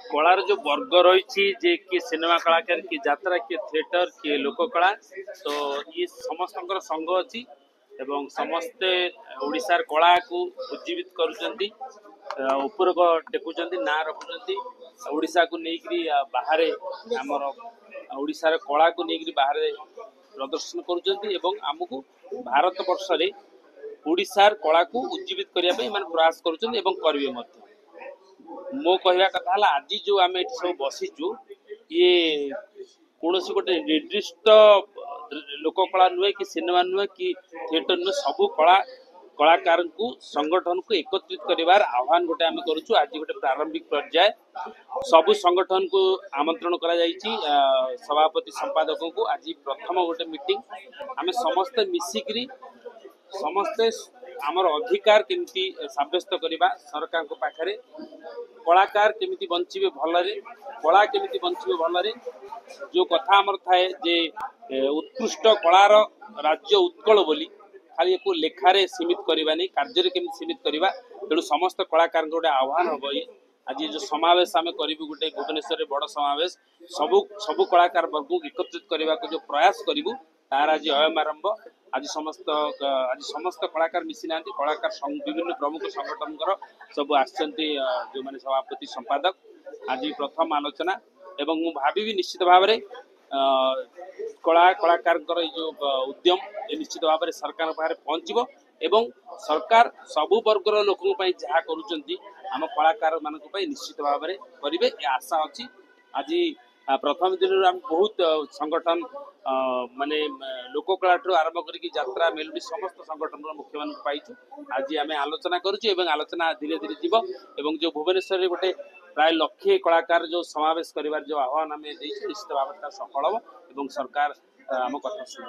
colour जो वर्ग रही जे कि सिनेमा कलाकार कि यात्रा कि थिएटर कि लोक कला तो ये समस्त संघ अच्छी एवं समस्ते ओडिशार कला को उज्जीवित करुचंती उपरक टेकुचंती ना रखुचंती ओडिशा को लेकरी बाहर आमर ओडिशार कला को लेकरी बाहर प्रदर्शन करुचंती एवं आमको भारत वर्ष रे ओडिशार कला को उज्जीवित करने प्रयास करुचंती एवं करिवे मध्य मो कहवा कथा आज जो आम ये सब बसीचु ये कौन गोटे निर्दिष्ट लोक कला नुहे कि सिनेमा नुहे कि थिएटर नुहे सबू कला कलाकार को संगठन को एकत्रित करिवार आह्वान गोटे आम करूँ आज गोटे प्रारंभिक पर्याय सबू संगठन को आमंत्रण करा जायछि सभापति संपादकों को आज प्रथम गोटे मीटिंग आम समस्ते मिसिकरी समस्ते आमर अधिकार केमती साब्यस्त करवा सरकार को पाखरे कलाकार केमिति बंचिबे भलरे कला केमिति बंचिबे भलरे जो कथा आमर थाए जे उत्कृष्ट कलार राज्य उत्कल बोली खाली को लेखारे सीमित करवा नहीं कार्य केमिति सीमित करवा तेणु समस्त कलाकार गोटे आह्वान हम ये आज जो समावेश आम करूँ गोटे भुवनेश्वर बड़ समावेश सबू कलाकार वर्ग को एकत्रित करने को जो प्रयास करूँ तार आज अयम आरंभ आज समस्त कलाकार मिसी ना कलाकार विभिन्न प्रमुख संगठन सब आसचंती जो माने सभापति संपादक आज प्रथम आलोचना एवं मु भावी निश्चित भाव में कला कलाकार जो उद्यम ये निश्चित भाव में सरकार पाखे पहुँचो एवं सरकार सबु वर्गर लोकों जहाँ करुँच आम कलाकार मान निश्चित भाव में करेंगे ये आशा अच्छी आज प्रथम दिन आम बहुत संगठन माने लोक कला ठू आरंभ करके यात्रा मेलोडी समस्त संगठन मुख्य मान पाइचु आज आम आलोचना करुँ आलोचना धीरे धीरे जीव एवं जो भुवनेश्वर गोटे प्राय लक्षे कलाकार जो समावेश करिवार जो आह्वान आम निश्चित भाव में सफल हम एवं सरकार आम कथा शुण